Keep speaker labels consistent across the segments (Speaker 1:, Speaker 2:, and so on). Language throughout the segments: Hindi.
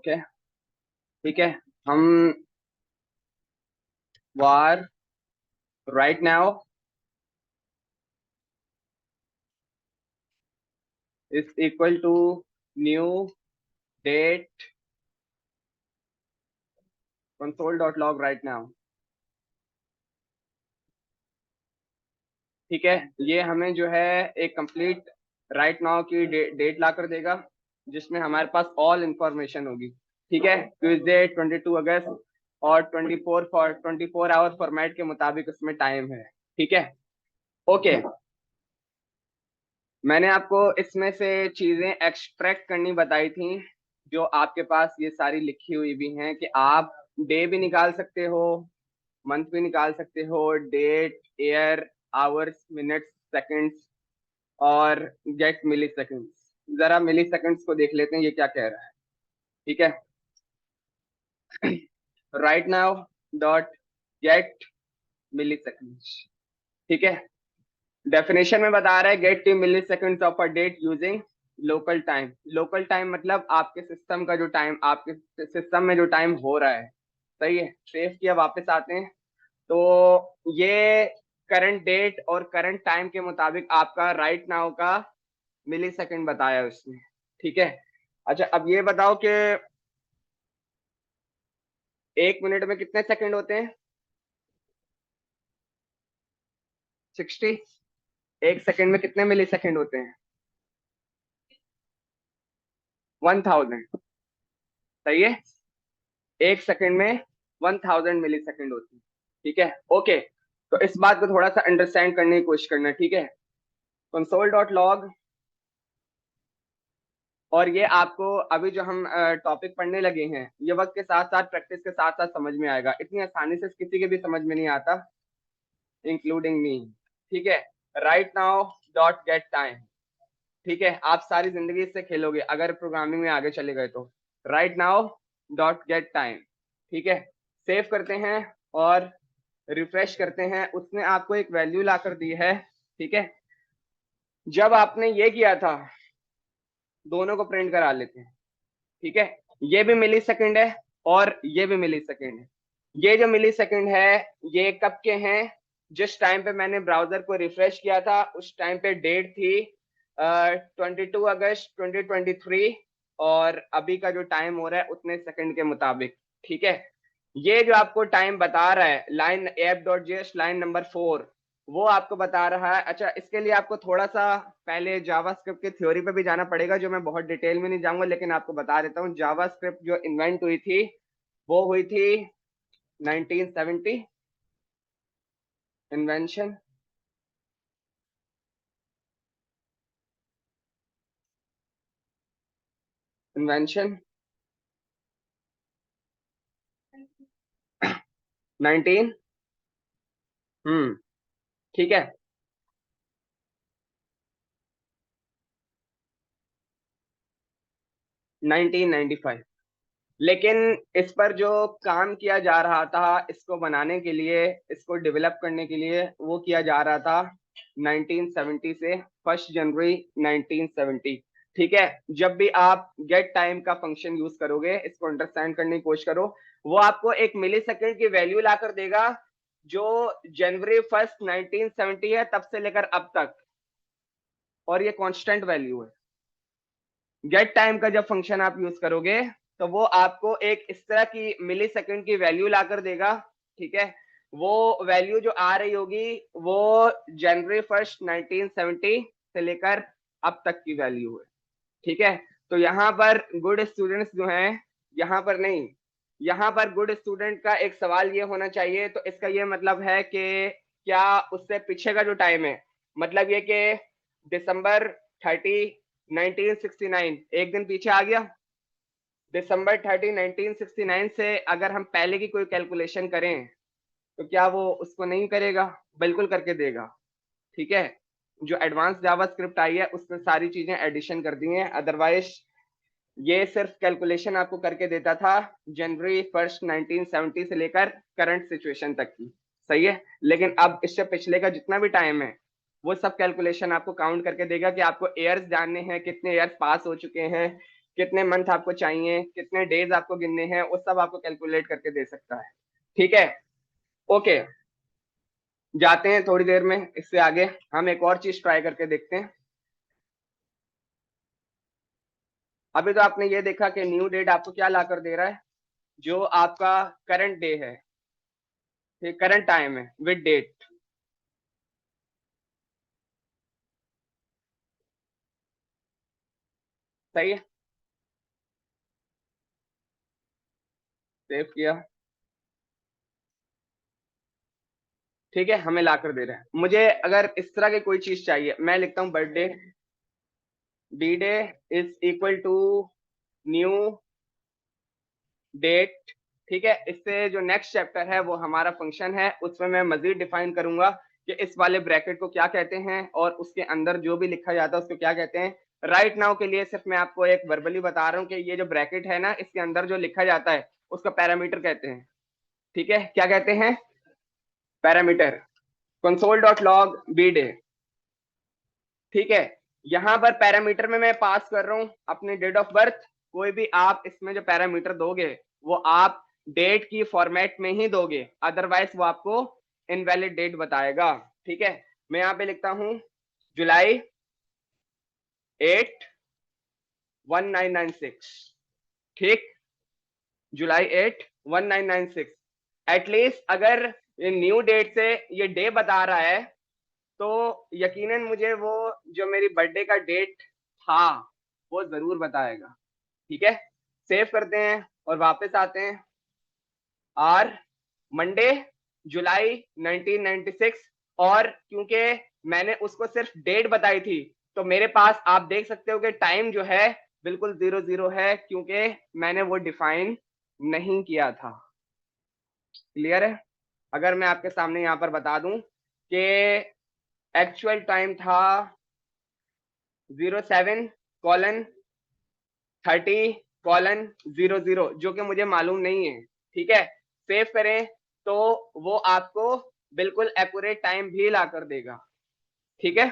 Speaker 1: ओके, ठीक है। हम var right now is equal to new date console dot log right now. ठीक है, ये हमें जो है एक कंप्लीट राइट नाउ की डेट ला कर देगा, जिसमें हमारे पास ऑल इंफॉर्मेशन होगी। ठीक है, ट्यूसडे 22 अगस्त, और 24 आवर फॉर्मेट के मुताबिक उसमें टाइम है। ठीक है, ओके। मैंने आपको इसमें से चीजें एक्सट्रैक्ट करनी बताई थी, जो आपके पास ये सारी लिखी हुई भी हैं कि आप डे भी निकाल सकते हो, मंथ भी निकाल सकते हो, date, year, hours, minutes, seconds, और गेट मिली सेकंड्स। जरा मिली सेकंड्स को देख लेते हैं ये क्या कह रहा है। ठीक है, right now dot get milliseconds. ठीक है, डेफिनेशन में बता रहा है get 2 milliseconds of a date using local time. Local time मतलब आपके सिस्टम का जो टाइम, आपके सिस्टम में जो टाइम हो रहा है। सही है, सेव किया, वापस आते हैं। तो ये करंट डेट और करंट टाइम के मुताबिक आपका राइट नाउ का मिली सेकंड बताया उसने। ठीक है, अच्छा अब ये बताओ कि 1 मिनट में कितने सेकंड होते हैं? 60। 1 सेकंड में कितने मिली सेकंड होते हैं? 1000। सही है, 1 सेकंड में 1000 मिली सेकंड होती है। ठीक है, ओके। तो इस बात को थोड़ा सा अंडरस्टैंड करने की कोशिश करना। ठीक है, कंसोल डॉट लॉग, और ये आपको अभी जो हम टॉपिक पढ़ने लगे हैं, ये वक्त के साथ साथ, प्रैक्टिस के साथ साथ समझ में आएगा। इतनी आसानी से किसी के भी समझ में नहीं आता, इंक्लूडिंग मी। ठीक है, right now dot get time. ठीक है, आप सारी जिंदगी इससे खेलोगे अगर प्रोग्रामिंग में आगे चले गए तो। Right now dot get time. ठीक है, सेव करते हैं और रिफ्रेश करते हैं। उसने आपको एक वैल्यू ला कर दी है। ठीक है, जब आपने ये किया था, दोनों को प्रिंट करा लेते हैं। ठीक है, ये भी मिली सेकेंड है और ये भी मिली सेकेंड है। ये जो मिली सेकेंड है, ये कब के हैं? जिस टाइम पे मैंने ब्राउजर को रिफ्रेश किया था उस टाइम पे डेट थी 22 अगस्त 2023, और अभी का जो टाइम हो रहा है उतने सेकंड के मुताबिक। ठीक है, ये जो आपको टाइम बता रहा है लाइन app.js लाइन नंबर 4, वो आपको बता रहा है। अच्छा, इसके लिए आपको थोड़ा सा पहले जावास्क्रिप्ट की थ्योरी पे भी जाना पड़ेगा, जो मैं बहुत डिटेल में नहीं जाऊंगा, लेकिन आपको बता देता हूँ। जावास्क्रिप्ट जो इन्वेंट हुई थी वो हुई थी 1970। इन्वेंशन, इन्वेंशन 19, ठीक है, 1995। लेकिन इस पर जो काम किया जा रहा था, इसको बनाने के लिए, इसको डेवलप करने के लिए, वो किया जा रहा था 1970 से, 1 जनवरी 1970। ठीक है, जब भी आप गेट टाइम का फंक्शन यूज करोगे, इसको अंडरस्टैंड करने की कोशिश करो, वो आपको एक मिली सेकेंड की वैल्यू ला कर देगा, जो January 1 1970 है तब से लेकर अब तक, और ये कांस्टेंट वैल्यू है। गेट टाइम का जब फंक्शन आप यूज करोगे तो वो आपको एक इस तरह की मिली सेकेंड की वैल्यू ला कर देगा। ठीक है, वो वैल्यू जो आ रही होगी वो January 1 1970 से लेकर अब तक की वैल्यू है। ठीक है, तो यहाँ पर गुड स्टूडेंट्स जो हैं, यहाँ पर नहीं, यहाँ पर गुड स्टूडेंट का एक सवाल ये होना चाहिए। तो इसका ये मतलब है कि क्या उससे पीछे का जो टाइम है, मतलब ये कि December 30 1969 एक दिन पीछे आ गया। December 30 1969 से अगर हम पहले की कोई कैलकुलेशन करें तो क्या वो उसको नहीं करेगा? बिल्कुल करके देगा। ठीक है, जो एडवांस जावास्क्रिप्ट आई है उसमें सारी चीजें एडिशन कर दी हैं, अदरवाइज ये सिर्फ कैलकुलेशन आपको करके देता था January 1 1970 से लेकर करंट सिचुएशन तक की। सही है, लेकिन अब इससे पिछले का जितना भी टाइम है वो सब कैलकुलेशन आपको काउंट करके देगा कि आपको ईयर्स जानने हैं, कितने ईयर्स पास हो चुके हैं, कितने मंथ आपको चाहिए, कितने डेज आपको गिनने हैं, वो सब आपको कैलकुलेट करके दे सकता है। ठीक है, ओके, जाते हैं थोड़ी देर में इससे आगे, हम एक और चीज ट्राई करके देखते हैं। अभी तो आपने ये देखा कि न्यू डेट आपको क्या ला कर दे रहा है, जो आपका करंट डे है, करंट टाइम है विद डेट। सही है, सेव किया। ठीक है, हमें ला कर दे रहा है। मुझे अगर इस तरह की कोई चीज चाहिए, मैं लिखता हूँ birthday, B day is equal to new date. ठीक है, इससे जो नेक्स्ट चैप्टर है वो हमारा फंक्शन है, उसमें मैं मजीद डिफाइन करूंगा कि इस वाले ब्रैकेट को क्या कहते हैं और उसके अंदर जो भी लिखा जाता है उसको क्या कहते हैं। राइट नाउ के लिए सिर्फ मैं आपको एक वर्बली बता रहा हूँ कि ये जो ब्रैकेट है ना, इसके अंदर जो लिखा जाता है उसका पैरामीटर कहते हैं। ठीक है, क्या कहते हैं, parameter, console dot log B day. ठीक है, यहां पर पैरामीटर में मैं पास कर रहा हूं अपनी डेट ऑफ बर्थ। कोई भी आप इसमें जो पैरामीटर दोगे वो आप डेट की फॉर्मेट में ही दोगे, अदरवाइज वो आपको इनवैलिड डेट बताएगा। ठीक है, मैं यहां पे लिखता हूं जुलाई 8 1996। ठीक, जुलाई 8 1996। एटलीस्ट अगर ये न्यू डेट से ये डे बता रहा है तो यकीनन मुझे वो जो मेरी बर्थडे का डेट था वो जरूर बताएगा। ठीक है, सेव करते हैं और वापस आते हैं। आर मंडे जुलाई 1996, और क्योंकि मैंने उसको सिर्फ डेट बताई थी तो मेरे पास आप देख सकते हो कि टाइम जो है बिल्कुल 00 है, क्योंकि मैंने वो डिफाइन नहीं किया था। क्लियर है? अगर मैं आपके सामने यहाँ पर बता दूं कि एक्चुअल टाइम था 07:30:00, जो कि मुझे मालूम नहीं है। ठीक है, सेव करें तो वो आपको बिल्कुल एक्यूरेट टाइम भी ला कर देगा। ठीक है,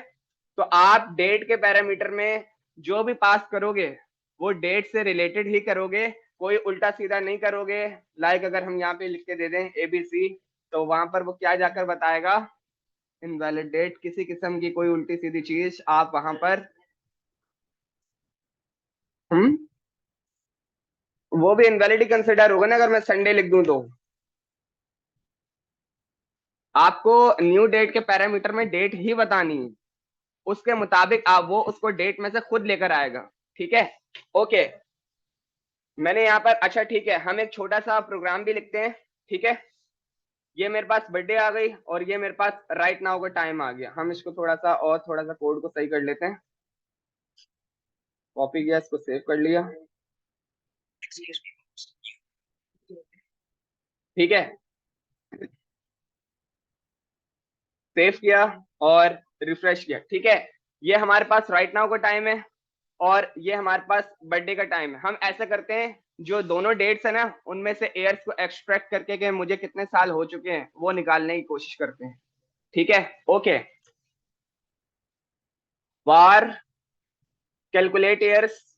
Speaker 1: तो आप डेट के पैरामीटर में जो भी पास करोगे वो डेट से रिलेटेड ही करोगे, कोई उल्टा सीधा नहीं करोगे। लाइक अगर हम यहाँ पे लिख के दे दें ABC, तो वहां पर वो क्या जाकर बताएगा, इनवैलिड डेट। किसी किस्म की कोई उल्टी सीधी चीज आप वहां पर हम्म वो भी इनवैलिड ही कंसिडर होगा ना अगर मैं संडे लिख दूं तो। आपको न्यू डेट के पैरामीटर में डेट ही बतानी है, उसके मुताबिक आप वो उसको डेट में से खुद लेकर आएगा। ठीक है, ओके, मैंने यहाँ पर, अच्छा ठीक है, हम एक छोटा सा प्रोग्राम भी लिखते हैं। ठीक है, ये मेरे पास बर्थडे आ गई और ये मेरे पास राइट नाउ का टाइम आ गया। हम इसको थोड़ा सा और थोड़ा सा कोड को सही कर लेते हैं। कॉपी किया, इसको सेव कर लिया। ठीक है, सेव किया और रिफ्रेश किया। ठीक है, ये हमारे पास राइट नाउ का टाइम है और ये हमारे पास बर्थडे का टाइम है। हम ऐसा करते हैं, जो दोनों डेट्स है ना उनमें से ईयर्स को एक्सट्रैक्ट करके कि मुझे कितने साल हो चुके हैं वो निकालने की कोशिश करते हैं। ठीक है, ओके, वार कैलकुलेट ईयर्स।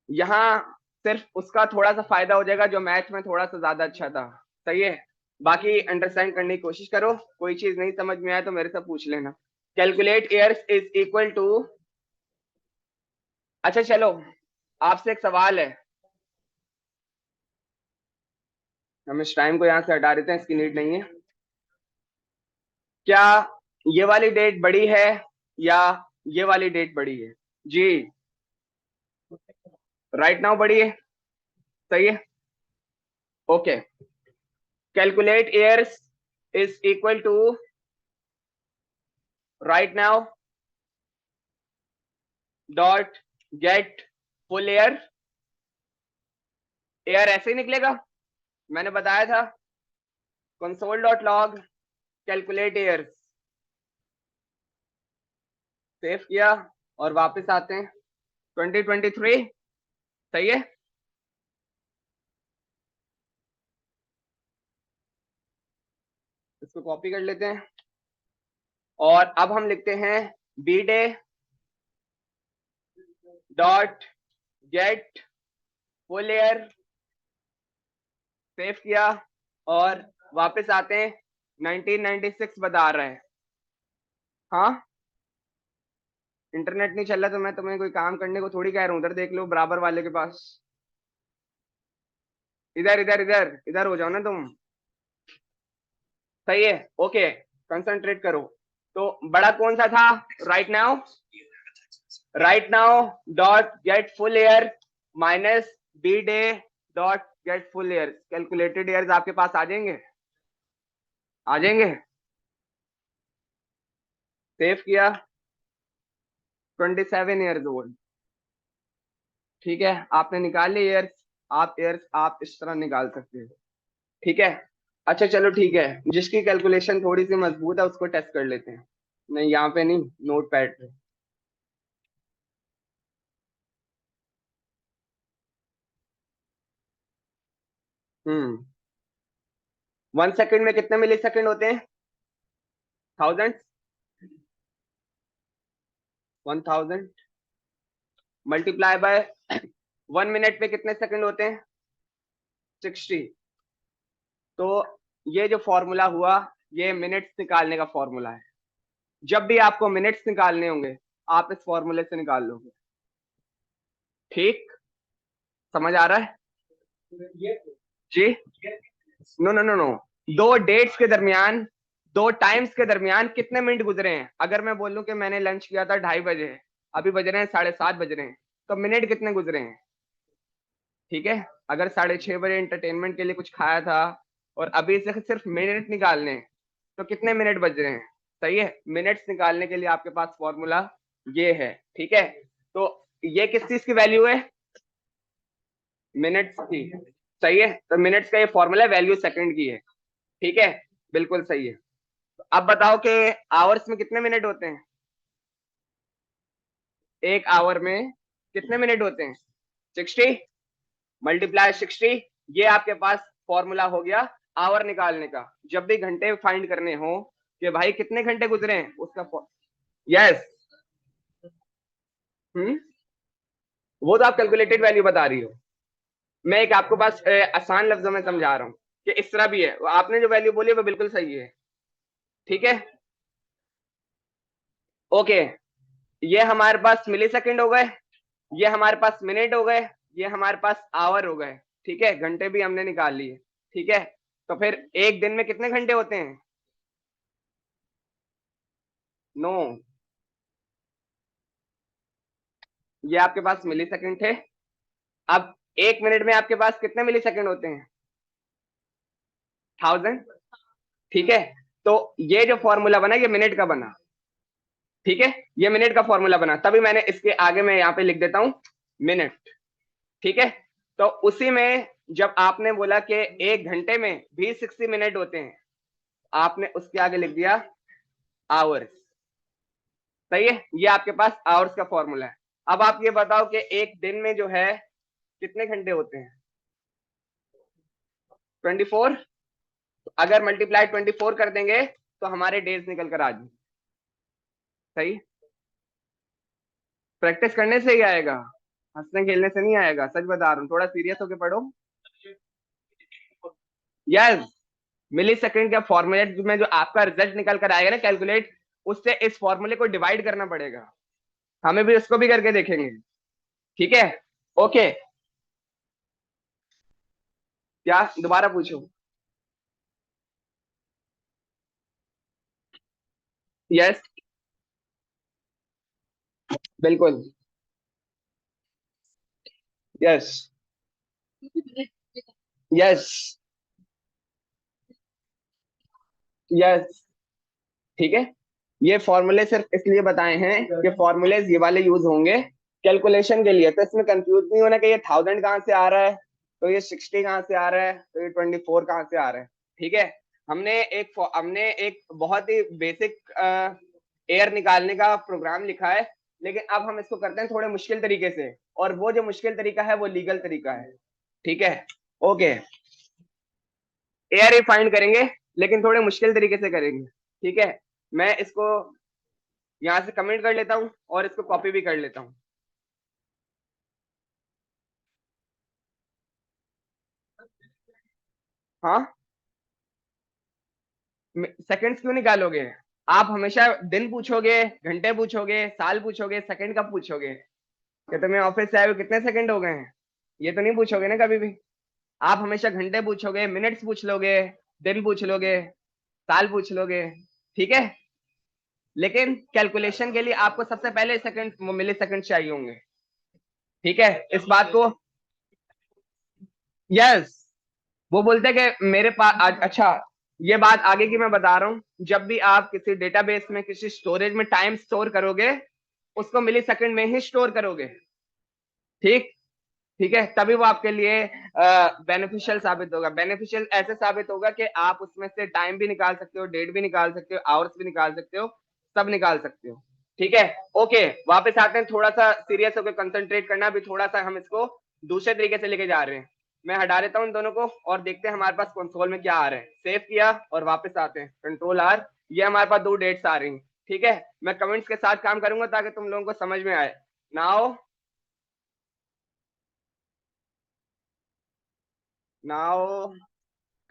Speaker 1: यहाँ सिर्फ उसका थोड़ा सा फायदा हो जाएगा जो मैथ में थोड़ा सा ज्यादा अच्छा था। सही है, बाकी अंडरस्टैंड करने की कोशिश करो, कोई चीज नहीं समझ में आया तो मेरे से पूछ लेना। Calculate years is equal to, अच्छा चलो आपसे एक सवाल है, हम इस टाइम को यहाँ से हटा देते हैं, इसकी नीड नहीं है। क्या ये वाली डेट बड़ी है या ये वाली डेट बड़ी है? जी, राइट नाउ बड़ी है। सही है, okay, calculate years is equal to right now dot get full year. Year ऐसे ही निकलेगा, मैंने बताया था, console dot log calculate years. Save किया और वापस आते हैं, 2023। सही है, इसको कॉपी कर लेते हैं और अब हम लिखते हैं B day dot get full year, save किया और वापस आते हैं 1996 बता रहा है। हाँ, इंटरनेट नहीं चल रहा तो मैं तुम्हें कोई काम करने को थोड़ी कह रहा हूँ, उधर देख लो बराबर वाले के पास। इधर इधर इधर इधर हो जाओ ना तुम। सही है, ओके, कंसंट्रेट करो। तो बड़ा कौन सा था? Right now dot get full year minus B day dot get full year. Calculated years आपके पास आ जाएंगे, आ जाएंगे। सेव किया, 27 ईयर्स ओल्ड। ठीक है, आपने निकाल लिया ईयर्स। आप ईयर्स आप इस तरह निकाल सकते हो। ठीक है, अच्छा चलो ठीक है, जिसकी कैलकुलेशन थोड़ी सी मजबूत है उसको टेस्ट कर लेते हैं। नहीं यहाँ पे नहीं, नोट पैड पे। हम्म 1 सेकंड में कितने मिली सेकंड होते हैं? 1000, 1000 मल्टीप्लाई बाय 1 मिनट पे कितने सेकंड होते हैं? 60। तो ये जो फॉर्मूला हुआ, ये मिनट्स निकालने का फॉर्मूला है। जब भी आपको मिनट्स निकालने होंगे आप इस फॉर्मूले से निकाल लोगे। ठीक, समझ आ रहा है जी? नो नो नो नो, दो डेट्स के दरमियान, दो टाइम्स के दरमियान कितने मिनट गुजरे हैं। अगर मैं बोलूं कि मैंने लंच किया था 2:30 बजे, अभी बज रहे हैं 7:30 बज रहे हैं, तो मिनट कितने गुजरे हैं? ठीक है, अगर 6:30 बजे एंटरटेनमेंट के लिए कुछ खाया था और अभी से सिर्फ मिनट निकालने हैं, तो कितने मिनट बज रहे हैं? सही है, मिनट्स निकालने के लिए आपके पास फॉर्मूला ये है। ठीक है, तो ये किस चीज की वैल्यू है? मिनट्स की। सही है, तो मिनट्स का ये फॉर्मूला वैल्यू सेकंड की है। ठीक है, बिल्कुल सही है। तो अब बताओ कि आवर्स में कितने मिनट होते हैं? एक आवर में कितने मिनट होते हैं? 60 मल्टीप्लाई 60, ये आपके पास फॉर्मूला हो गया आवर निकालने का। जब भी घंटे फाइंड करने हो कि भाई कितने घंटे गुजरे हैं उसका। यस, हम्म वो तो आप कैलकुलेटेड वैल्यू बता रही हो। मैं एक आपको पास आसान लफ्जों में समझा रहा हूँ कि इस तरह भी है। आपने जो वैल्यू बोली वो बिल्कुल सही है। ठीक है, ओके, ये हमारे पास मिली सेकेंड हो गए, ये हमारे पास मिनट हो गए, ये हमारे पास आवर हो गए। ठीक है, घंटे भी हमने निकाल लिए। ठीक है, तो फिर एक दिन में कितने घंटे होते हैं? 9। ये आपके पास मिली सेकेंड थे। अब एक मिनट में आपके पास कितने मिली सेकेंड होते हैं? 1000। ठीक है, तो ये जो फॉर्मूला बना ये मिनट का बना। ठीक है, ये मिनट का फॉर्मूला बना, तभी मैंने इसके आगे मैं यहाँ पे लिख देता हूं मिनट। ठीक है, तो उसी में जब आपने बोला कि एक घंटे में भी 60 मिनट होते हैं, आपने उसके आगे लिख दिया आवर्स। सही है, ये आपके पास आवर्स का फॉर्मूला है। अब आप ये बताओ कि एक दिन में जो है कितने घंटे होते हैं? 24। अगर मल्टीप्लाई 24 कर देंगे तो हमारे डेज निकल कर आ जाए। सही, प्रैक्टिस करने से ही आएगा, हंसने खेलने से नहीं आएगा। सच बता रहा हूँ, थोड़ा सीरियस होके पढ़ो। यस, मिली सेकेंड का फॉर्मूलेट में जो आपका रिजल्ट निकल कर आएगा ना कैलकुलेट, उससे इस फॉर्मूले को डिवाइड करना पड़ेगा। हमें भी उसको भी करके देखेंगे। ठीक है, ओके, क्या दोबारा पूछो? यस, बिल्कुल। Yes, yes, yes. ठीक है, ये फॉर्मूले सिर्फ इसलिए बताए हैं कि फॉर्मूलेज ये वाले यूज होंगे कैलकुलेशन के लिए। तो इसमें कंफ्यूज नहीं होना कि ये 1000 कहाँ से आ रहा है, तो ये 60 कहाँ से आ रहा है, तो ये 24 कहाँ से आ रहा है। ठीक है, हमने एक बहुत ही बेसिक एयर निकालने का प्रोग्राम लिखा है, लेकिन अब हम इसको करते हैं थोड़े मुश्किल तरीके से, और वो जो मुश्किल तरीका है वो लीगल तरीका है। ठीक है, ओके, एयर ही फाइंड करेंगे लेकिन थोड़े मुश्किल तरीके से करेंगे। ठीक है, मैं इसको यहाँ से कमेंट कर लेता हूँ और इसको कॉपी भी कर लेता हूँ। हाँ, सेकंड्स क्यों निकालोगे? आप हमेशा दिन पूछोगे, घंटे पूछोगे, साल पूछोगे, सेकंड कब पूछोगे? कि तुम्हें ऑफिस से आए हुए कितने सेकंड हो गए हैं, ये तो नहीं पूछोगे ना कभी भी। आप हमेशा घंटे पूछोगे, मिनट्स पूछ लोगे, दिन पूछ लोगे, साल पूछ लोगे। ठीक है, लेकिन कैलकुलेशन के लिए आपको सबसे पहले सेकंड, मिली सेकंड चाहिए होंगे। ठीक है, इस बात को, यस, वो बोलते हैं कि मेरे पास, अच्छा, ये बात आगे की मैं बता रहा हूं। जब भी आप किसी डेटाबेस में, किसी स्टोरेज में टाइम स्टोर करोगे, उसको मिली सेकंड में ही स्टोर करोगे। ठीक, ठीक है, तभी वो आपके लिए बेनिफिशियल साबित होगा। बेनिफिशियल ऐसे साबित होगा कि आप उसमें से टाइम भी निकाल सकते हो, डेट भी निकाल सकते हो, आवर्स भी निकाल सकते हो, सब निकाल सकते हो। ठीक है, ओके, वापस आते हैं। थोड़ा सा सीरियस होकर कंसंट्रेट करना, अभी थोड़ा सा हम इसको दूसरे तरीके से लेके जा रहे हैं। मैं हटा देता हूं इन दोनों को और देखते हैं हमारे पास कंसोल में क्या आ रहा है। सेव किया और वापस आते हैं, कंट्रोल आर। ये हमारे पास दो डेट्स आ रही हैं। ठीक है, मैं कमेंट्स के साथ काम करूंगा ताकि तुम लोगों को समझ में आए। नाउ, नाउ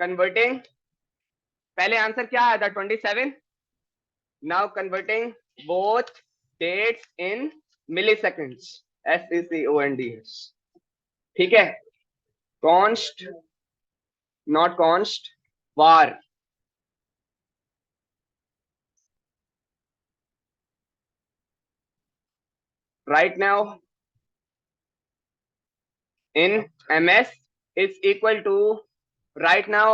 Speaker 1: कन्वर्टिंग, पहले आंसर क्या आया था? 27। Now converting both dates in milliseconds, SECONDS। ठीक है, const, not const, var. Right now in MS is equal to, right now,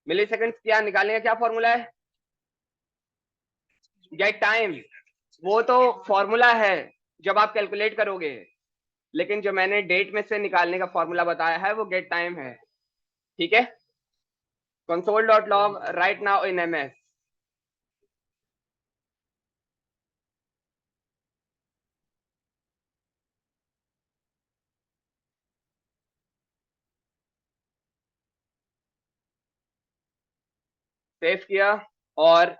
Speaker 1: milliseconds क्या निकालने का क्या फॉर्मूला है? Get time. वो तो फॉर्मूला है जब आप कैलकुलेट करोगे, लेकिन जो मैंने डेट में से निकालने का फॉर्मूला बताया है वो गेट टाइम है। ठीक है, console.log right now in MS। Save किया और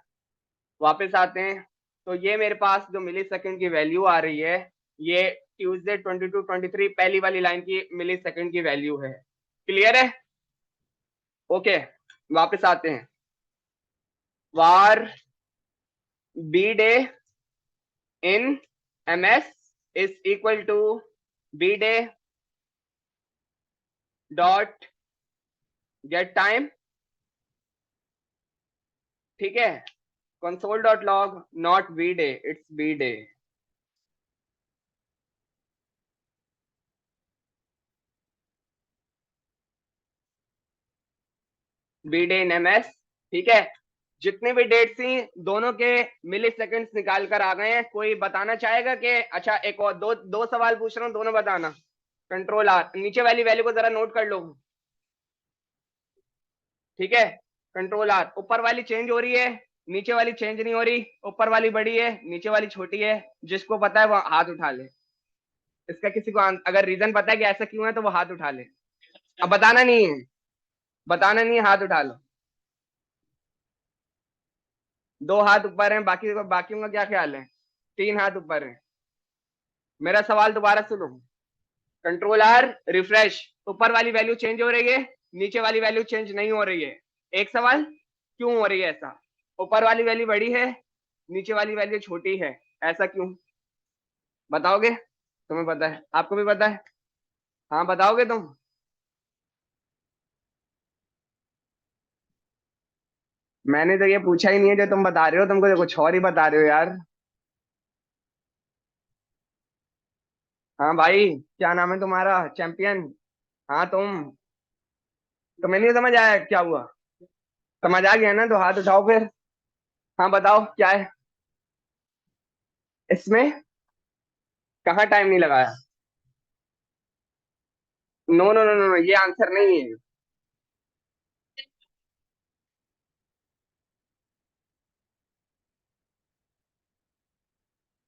Speaker 1: वापस आते हैं। तो ये मेरे पास जो मिली सेकंड की वैल्यू आ रही है, ये ट्यूसडे 22-23 पहली वाली लाइन की मिली सेकंड की वैल्यू है। क्लियर है? ओके, वापस आते हैं। Var B day in MS is equal to B day dot get time. ठीक है, console.log not V day, it's B day। B day in MS। ठीक है, जितने भी डेट्स थी दोनों के मिली सेकेंड्स निकाल कर आ गए हैं। कोई बताना चाहेगा कि, अच्छा एक और दो दो सवाल पूछ रहा हूँ, दोनों बताना। कंट्रोल आर, नीचे वाली वैल्यू को जरा नोट कर लो। ठीक है, कंट्रोल आर, ऊपर वाली चेंज हो रही है, नीचे वाली चेंज नहीं हो रही। ऊपर वाली बड़ी है, नीचे वाली छोटी है। जिसको पता है वो हाथ उठा ले। इसका किसी को अगर रीजन पता है कि ऐसा क्यों है तो वो हाथ उठा ले। अब बताना नहीं है, बताना नहीं है, हाथ उठा लो। दो हाथ ऊपर हैं, बाकी बाकियों का क्या ख्याल है? तीन हाथ ऊपर हैं। मेरा सवाल दोबारा सुनो। Control R, refresh. ऊपर वाली वैल्यू चेंज हो रही है, नीचे वाली वैल्यू चेंज नहीं हो रही है। एक सवाल, क्यों हो रही है ऐसा? ऊपर वाली वैल्यू बड़ी है, नीचे वाली वैल्यू छोटी है, ऐसा क्यों? बताओगे? तुम्हें पता है, आपको भी पता है? हाँ, बताओगे तुम? मैंने तो ये पूछा ही नहीं है जो तुम बता रहे हो, तुमको तो कुछ और ही बता रहे हो यार। हाँ भाई, क्या नाम है तुम्हारा चैंपियन? हाँ तुम। तुम्हें नहीं समझ आया क्या हुआ? समझ आ गया ना, तो हाथ उठाओ फिर। हाँ बताओ क्या है इसमें? कहाँ टाइम नहीं लगाया? नो नो नो नो, ये आंसर नहीं है।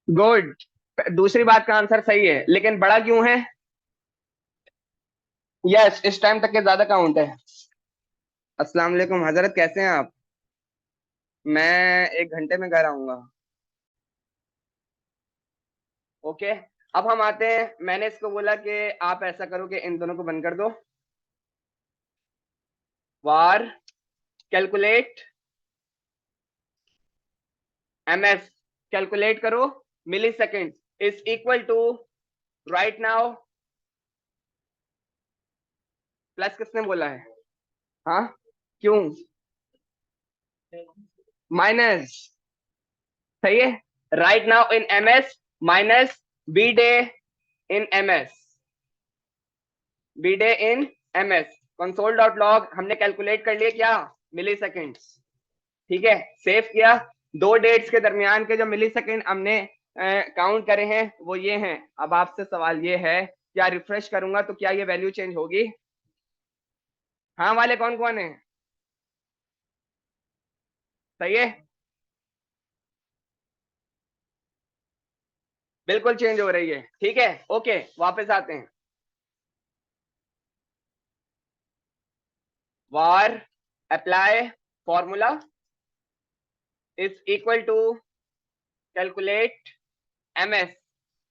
Speaker 1: गुड, दूसरी बात का आंसर सही है, लेकिन बड़ा क्यों है? यस, इस टाइम तक के ज्यादा काउंट है। अस्सलाम वालेकुम हजरत, कैसे हैं आप? मैं 1 घंटे में घर आऊंगा। ओके। अब हम आते हैं, मैंने इसको बोला कि आप ऐसा करो कि इन दोनों को बंद कर दो। वार कैलकुलेट ms, कैलकुलेट करो millisecond is equal to right now. Plus किसने बोला है? हाँ, क्यों? माइनस। सही है। Right now in ms minus B day in ms, B day in ms। Console dot log हमने कैलकुलेट कर लिया क्या? Milliseconds. ठीक है, सेव किया। दो डेट्स के दरमियान के जो मिली सेकेंड हमने काउंट करे हैं वो ये हैं। अब आपसे सवाल ये है, क्या रिफ्रेश करूंगा तो क्या ये वैल्यू चेंज होगी? हाँ वाले कौन कौन है? सही है, बिल्कुल चेंज हो रही है। ठीक है, ओके, वापस आते हैं। Var apply formula is equal to calculate ms।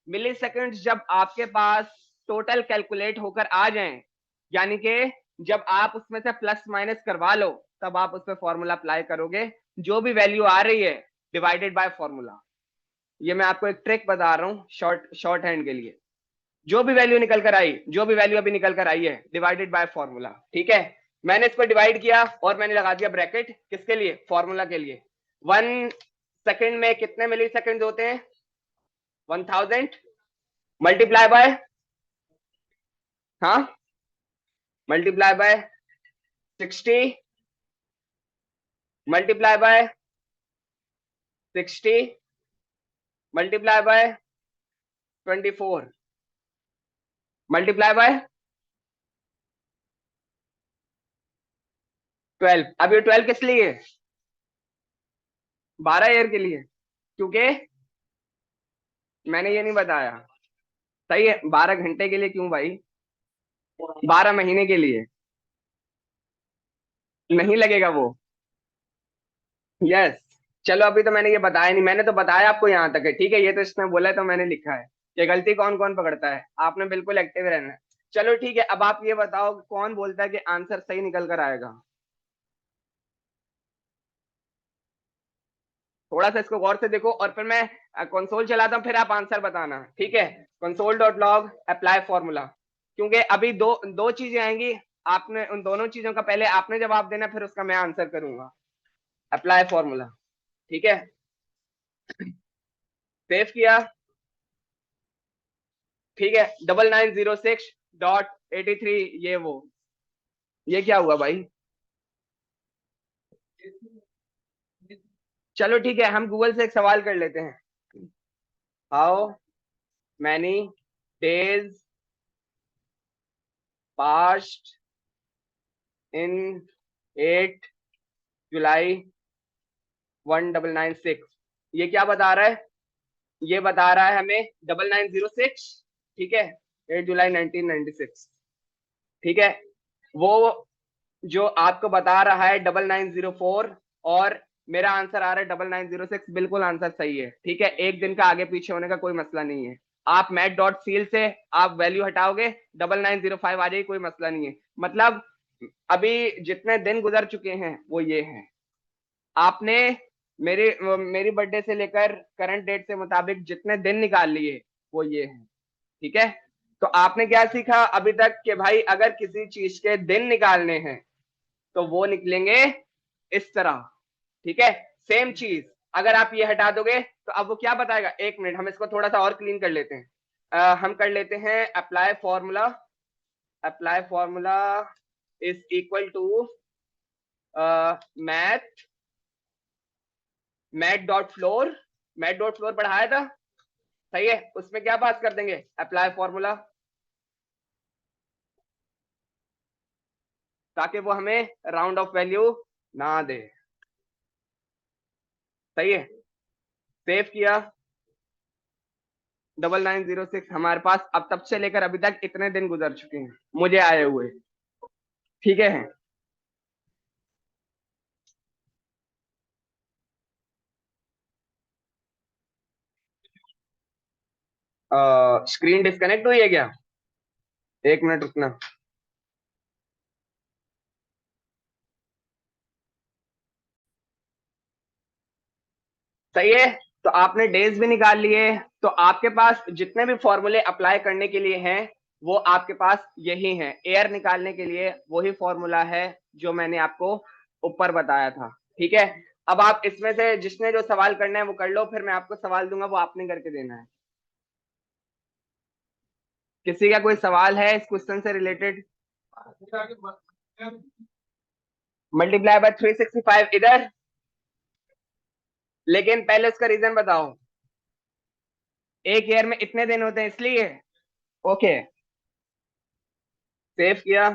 Speaker 1: Milliseconds जब आपके पास टोटल कैलकुलेट होकर आ जाएं, यानी कि जब आप उसमें से प्लस माइनस करवा लो, तब आप उस पर फॉर्मूला अप्लाई करोगे। जो भी वैल्यू आ रही है डिवाइडेड बाय फॉर्मूला। ये मैं आपको एक ट्रिक बता रहा हूँ शॉर्ट हैंड के लिए। जो भी वैल्यू निकल कर आई, जो भी वैल्यू अभी निकल कर आई है, डिवाइडेड बाय फॉर्मूला। ठीक है, मैंने इसको डिवाइड किया और मैंने लगा दिया ब्रैकेट, किसके लिए? फॉर्मूला के लिए। 1 सेकेंड में कितने मिली सेकेंड होते हैं? 1000 मल्टीप्लाई बाय, हाँ, multiply by 60, multiply by 60, multiply by 24, multiply by 12। अब ये 12 किस लिए? 12 ईयर के लिए, क्योंकि मैंने ये नहीं बताया। सही है, 12 घंटे के लिए क्यों भाई? 12 महीने के लिए। नहीं लगेगा वो। यस। चलो अभी तो मैंने ये बताया नहीं, मैंने तो बताया आपको यहाँ तक है। ठीक है, ये तो इसने बोला है तो मैंने लिखा है। ये गलती कौन कौन पकड़ता है? आपने बिल्कुल एक्टिव रहना है। चलो ठीक है, अब आप ये बताओ कौन बोलता है कि आंसर सही निकल कर आएगा? थोड़ा सा इसको गौर से देखो और फिर मैं कंसोल चलाता हूँ, फिर आप आंसर बताना। ठीक है, console dot log apply formula. क्योंकि अभी दो दो चीजें आएंगी, आपने उन दोनों चीजों का पहले आपने जवाब देना, फिर उसका मैं आंसर करूंगा। Apply formula. ठीक है, सेव किया। ठीक है, 9906.83, ये वो, ये क्या हुआ भाई? चलो ठीक है, हम गूगल से एक सवाल कर लेते हैं। हाउ मैनी डेज पास्ट इन 8 जुलाई 1996। ये क्या बता रहा है? ये बता रहा है हमें 9906। ठीक है, 8 जुलाई 1996। ठीक है, वो जो आपको बता रहा है 9904, और मेरा आंसर आ रहा है 9906। बिल्कुल आंसर सही है। ठीक है, एक दिन का आगे पीछे होने का कोई मसला नहीं है। आप मैट डॉट सील से आप वैल्यू हटाओगे, 9905 आ जाएगी, कोई मसला नहीं है। मतलब अभी जितने दिन गुजर चुके हैं वो ये हैं। आपने मेरी मेरी बर्थडे से लेकर करंट डेट से मुताबिक जितने दिन निकाल लिए वो ये हैं। ठीक है, तो आपने क्या सीखा अभी तक कि भाई अगर किसी चीज के दिन निकालने हैं तो वो निकलेंगे इस तरह। ठीक है, सेम चीज अगर आप ये हटा दोगे तो अब वो क्या बताएगा? 1 मिनट, हम इसको थोड़ा सा और क्लीन कर लेते हैं। हम कर लेते हैं apply formula. Apply formula is equal to math math dot floor. Math dot floor पढ़ाया था, सही है, उसमें क्या पास कर देंगे? अप्लाई फॉर्मूला, ताकि वो हमें राउंड ऑफ वैल्यू ना दे। सही है, सेव किया। 9906 हमारे पास अब तब से लेकर अभी तक इतने दिन गुजर चुके हैं मुझे आए हुए। ठीक है, स्क्रीन डिस्कनेक्ट हुई है क्या? एक मिनट रुकना। सही है। तो आपने डेज भी निकाल लिए। तो आपके पास जितने भी फॉर्मूले अप्लाई करने के लिए हैं वो आपके पास यही हैं। एयर निकालने के लिए वही फॉर्मूला है जो मैंने आपको ऊपर बताया था। ठीक है। अब आप इसमें से जिसने जो सवाल करना है वो कर लो, फिर मैं आपको सवाल दूंगा, वो आपने करके देना है। किसी का कोई सवाल है इस क्वेश्चन से रिलेटेड? मल्टीप्लाई बाय 365 इधर। लेकिन पहले उसका रीजन बताओ। एक ईयर में इतने दिन होते हैं इसलिए। ओके, सेव किया।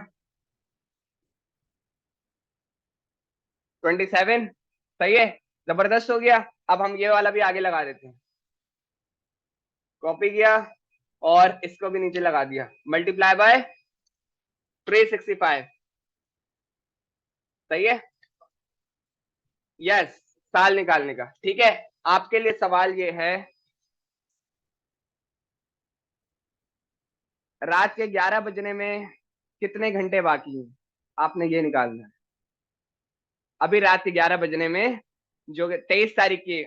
Speaker 1: 27। सही है, जबरदस्त हो गया। अब हम ये वाला भी आगे लगा देते हैं। कॉपी किया और इसको भी नीचे लगा दिया। Multiply by 365। सही है। यस, साल निकालने का। ठीक है। आपके लिए सवाल ये है, रात के 11 बजने में कितने घंटे बाकी हैं? आपने ये निकालना है। अभी रात के 11 बजने में, जो 23 तारीख की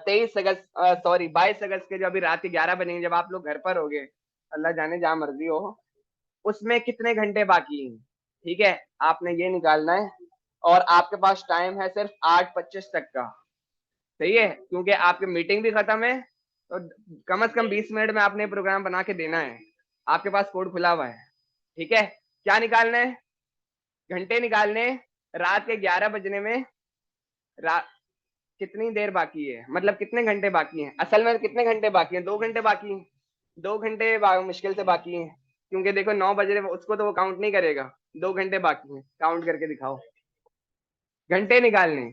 Speaker 1: 23 अगस्त, सॉरी 22 अगस्त के, जो अभी रात के 11 बजेंगे जब आप लोग घर पर होगे, अल्लाह जाने जहां मर्जी हो, उसमें कितने घंटे बाकी हैं? ठीक है, आपने ये निकालना है। और आपके पास टाइम है सिर्फ 8:25 तक का। सही है, क्योंकि आपकी मीटिंग भी खत्म है। तो कम से कम 20 मिनट में आपने प्रोग्राम बना के देना है। आपके पास कोड खुला हुआ है। ठीक है। क्या निकालना है? घंटे निकालने। रात के 11 बजने में रात कितनी देर बाकी है, मतलब कितने घंटे बाकी हैं? असल में कितने घंटे बाकी हैं? 2 घंटे बाकी हैं। 2 घंटे मुश्किल से बाकी हैं, क्योंकि देखो 9 बज रहे, उसको तो वो काउंट नहीं करेगा। 2 घंटे बाकी हैं, काउंट करके दिखाओ। घंटे निकालने।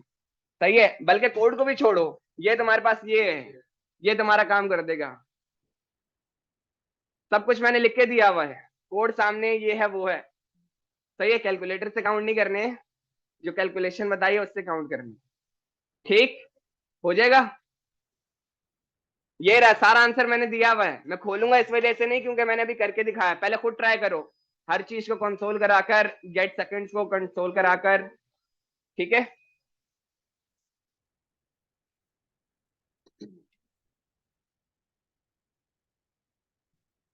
Speaker 1: सही है, बल्कि कोड को भी छोड़ो, ये तुम्हारे पास ये है, ये तुम्हारा काम कर देगा। सब कुछ मैंने लिख के दिया हुआ है, कोड सामने ये है वो है। सही है, कैलकुलेटर से काउंट नहीं करने, जो कैलकुलेशन बताइए उससे काउंट करने। ठीक हो जाएगा। ये रहा सारा आंसर मैंने दिया हुआ है। मैं खोलूंगा इस वजह से नहीं क्योंकि मैंने अभी करके दिखाया, पहले खुद ट्राई करो। हर चीज को कंसोल कराकर, गेट सेकंड्स को कंसोल कराकर। ठीक है।